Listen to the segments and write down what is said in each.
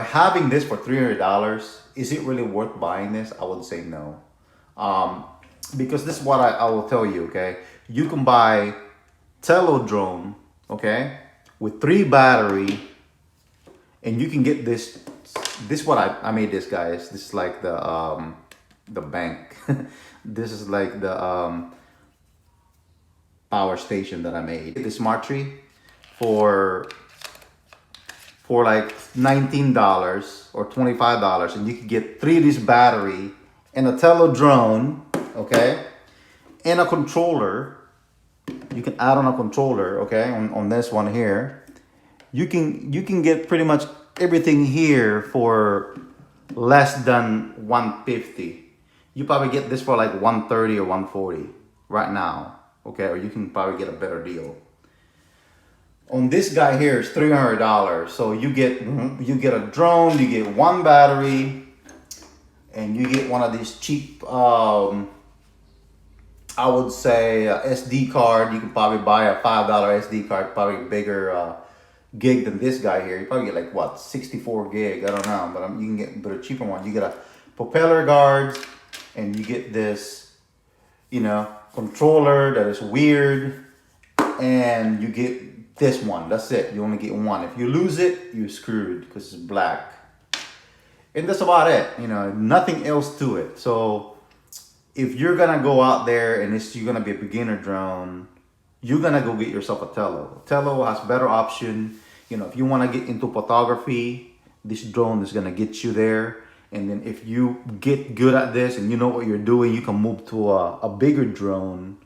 Having this for $300, is it really worth buying this? I would say no. Because this is what I will tell you, okay? You can buy Tello drone, okay, with 3 battery, and you can get this. This is what I made this, guys. This is like the bank. This is like the power station that I made. The smart tree for like $19 or $25, and you can get 3 of this battery and a Tello drone, okay, and a controller. You can add on a controller, okay, on this one here. You can get pretty much everything here for less than 150. You probably get this for like 130 or 140 right now, okay, or you can probably get a better deal. On this guy here is $300, so you get a drone, you get 1 battery, and you get one of these cheap, I would say, SD card. You can probably buy a $5 SD card, probably bigger gig than this guy here. You probably get like what, 64 gig? I don't know, but you can get a cheaper one. You get a propeller guards, and you get this, you know, controller that is weird, and you get this one. That's it. You only get one. If you lose it, you're screwed because it's black. And that's about it. You know, nothing else to it. So if you're gonna go out there and you're gonna be a beginner drone, you're gonna go get yourself a Tello. Tello has better option. You know, if you want to get into photography, this drone is gonna get you there. And then if you get good at this and you know what you're doing, you can move to a bigger drone.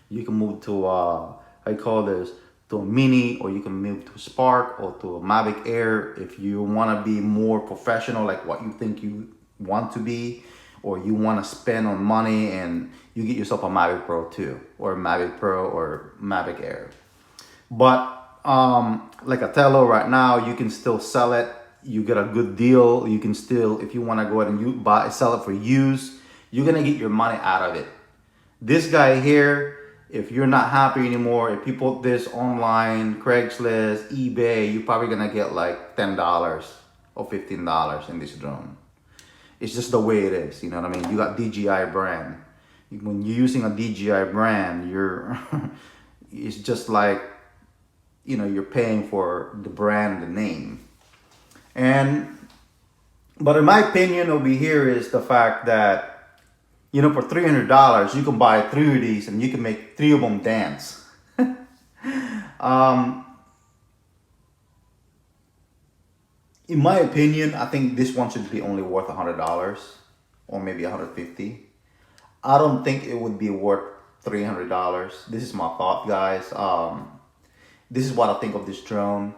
You can move to I call this, to a Mini, or you can move to a Spark or to a Mavic Air if you want to be more professional, like what you think you want to be, or you want to spend on money, and you get yourself a Mavic Pro 2 or Mavic Pro or Mavic Air. But like a Tello right now, you can still sell it. You get a good deal. You can still, if you want to go ahead and sell it for use, you're gonna get your money out of it. This guy here, if you're not happy anymore, if you put this online, Craigslist, eBay, you're probably gonna get like $10 or $15 in this drone. It's just the way it is, you know what I mean? You got DJI brand. When you're using a DJI brand, it's just like, you know, you're paying for the brand, the name. But in my opinion over here is the fact that, you know, for $300, you can buy 3 of these and you can make 3 of them dance. In my opinion, I think this one should be only worth $100 or maybe $150. I don't think it would be worth $300. This is my thought, guys. This is what I think of this drone.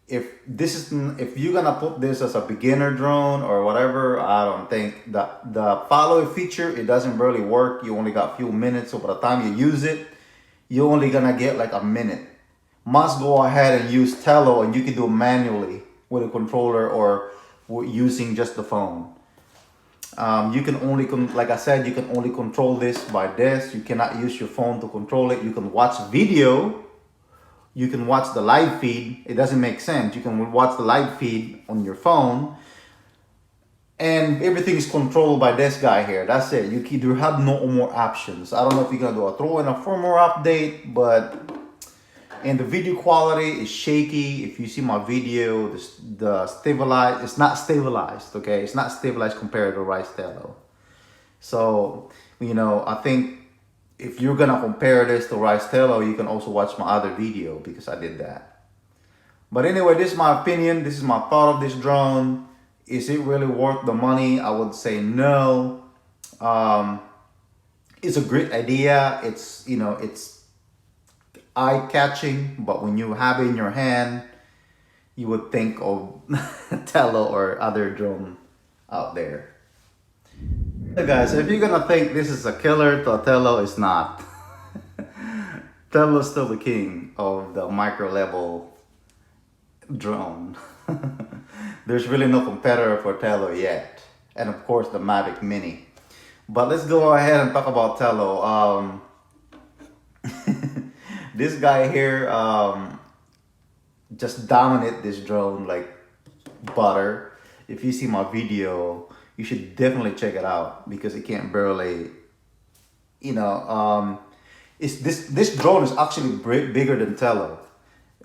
If you're gonna put this as a beginner drone or whatever, I don't think that the follow feature, it doesn't really work. You only got a few minutes, so by the time you use it, you're only gonna get like a minute. Must go ahead and use Tello, and you can do it manually with a controller or using just the phone. You can only, like I said, you can only control this by this. You cannot use your phone to control it. You can watch video. You can watch the live feed. It doesn't make sense. You can watch the live feed on your phone, and everything is controlled by this guy here. That's it. You have no more options. I don't know if you're gonna do a throw in a firmware update, and the video quality is shaky. If you see my video, it's not stabilized. Okay, it's not stabilized compared to Ryze Tello. So, you know, I think if you're gonna compare this to Ryze Tello, you can also watch my other video because I did that. But anyway, this is my opinion. This is my thought of this drone. Is it really worth the money? I would say no. It's a great idea. It's, you know, it's eye-catching, but when you have it in your hand, you would think of Tello or other drone out there. Hey guys, if you're gonna think this is a killer to a Tello, it's not. Tello is still the king of the micro level drone. There's really no competitor for Tello yet. And of course the Mavic Mini. But let's go ahead and talk about Tello. This guy here just dominated this drone like butter. if you see my video, you should definitely check it out because it can't barely, you know, it's this drone is actually bigger than Tello.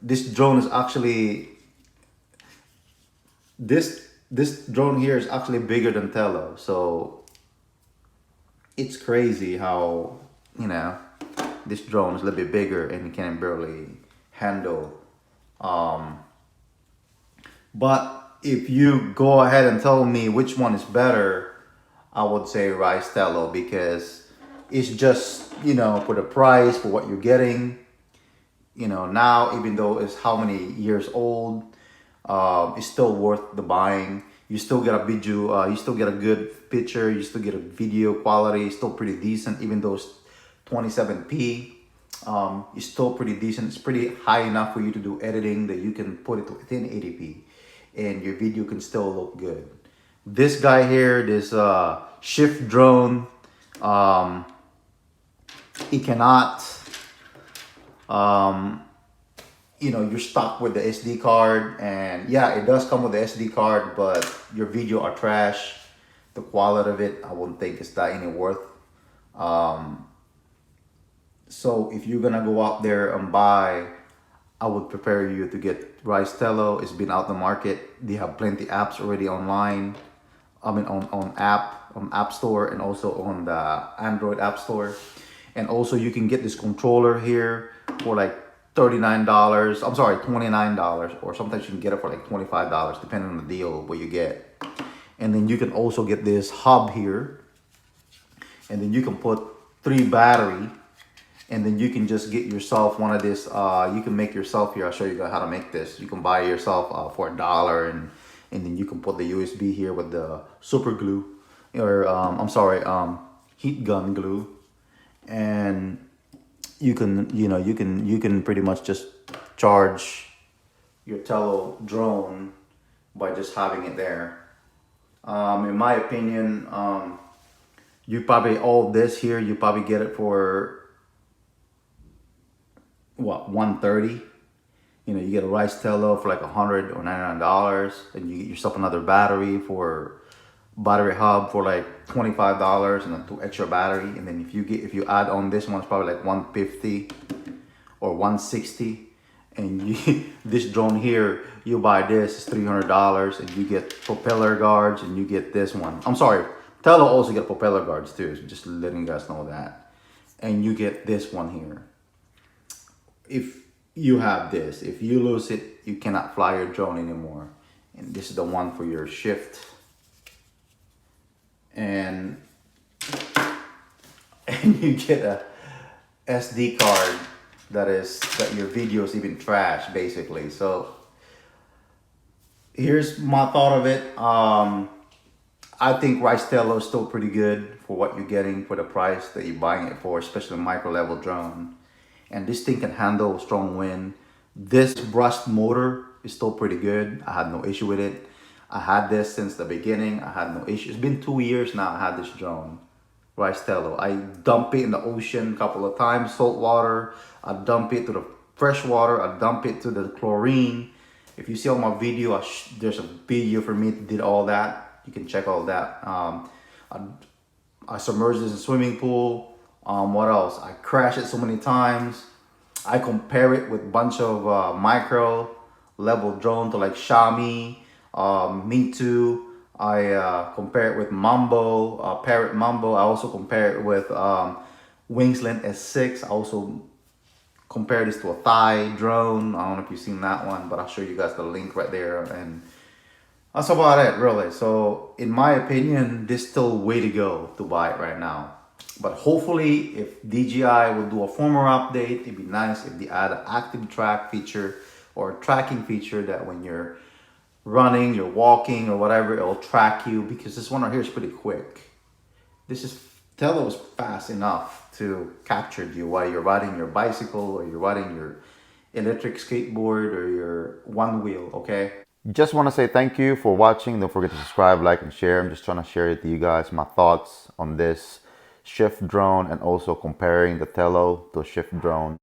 This drone is actually this drone here is actually bigger than Tello. So it's crazy how, you know, this drone is a little bit bigger and it can barely handle. But if you go ahead and tell me which one is better, I would say Ryze Tello because it's just, you know, for the price, for what you're getting, you know, now, even though it's how many years old, it's still worth the buying. You still get a video, you still get a good picture, you still get a video quality, still pretty decent, even though it's 27p. It's still pretty decent. It's pretty high enough for you to do editing that you can put it to 1080p and your video can still look good. This guy here, this shift drone, it cannot, you know, you're stuck with the SD card, and yeah, it does come with the SD card, but your video are trash. The quality of it, I wouldn't think it's that any worth. So if you're gonna go out there and buy, I would prepare you to get Ryze Tello. It's been out the market. They have plenty apps already online. I mean on App Store and also on the Android App Store. And also you can get this controller here for like $39. I'm sorry, $29, or sometimes you can get it for like $25 depending on the deal what you get. And then you can also get this hub here, and then you can put 3 battery, and then you can just get yourself one of this. You can make yourself here. I'll show you guys how to make this. You can buy yourself for $1, and then you can put the USB here with the super glue, or I'm sorry, heat gun glue, and you can, you know, you can pretty much just charge your Tello drone by just having it there. In my opinion, you probably, all this here, you probably get it for what, $130. You know, you get a Ryze Tello for like $100 or $99, and you get yourself another battery hub for like $25 and then 2 extra battery. And then if you add on this one, it's probably like $150 or $160. And this drone here, you buy this, it's $300, and you get propeller guards, and you get this one. I'm sorry, Tello also get propeller guards too, so just letting you guys know that. And you get this one here. If you have this, if you lose it, you cannot fly your drone anymore. And this is the one for your shift. And you get a SD card that your video is even trash basically. So here's my thought of it. I think Ryze Tello is still pretty good for what you're getting for the price that you're buying it for, especially a micro level drone. And this thing can handle strong wind. This brushed motor is still pretty good. I had no issue with it. I had this since the beginning. I had no issue. It's been 2 years now I had this drone, Ryze Tello. I dump it in the ocean a couple of times, salt water. I dump it to the fresh water. I dump it to the chlorine. If you see on my video, there's a video for me that did all that. You can check all that. I submerged this in a swimming pool. What else? I crashed it so many times. I compare it with a bunch of micro level drone to like Xiaomi, Me Too. I compare it with Mambo, Parrot Mambo. I also compare it with Wingsland S6. I also compare this to a Thai drone. I don't know if you've seen that one, but I'll show you guys the link right there. And that's about it, really. So in my opinion, there's still way to go to buy it right now. But hopefully, if DJI will do a firmware update, it'd be nice if they add an active track feature or a tracking feature that when you're running, you're walking or whatever, it'll track you, because this one right here is pretty quick. Tello is fast enough to capture you while you're riding your bicycle or you're riding your electric skateboard or your one wheel, okay? Just want to say thank you for watching. Don't forget to subscribe, like, and share. I'm just trying to share with you guys my thoughts on this shift drone and also comparing the Tello to a shift drone.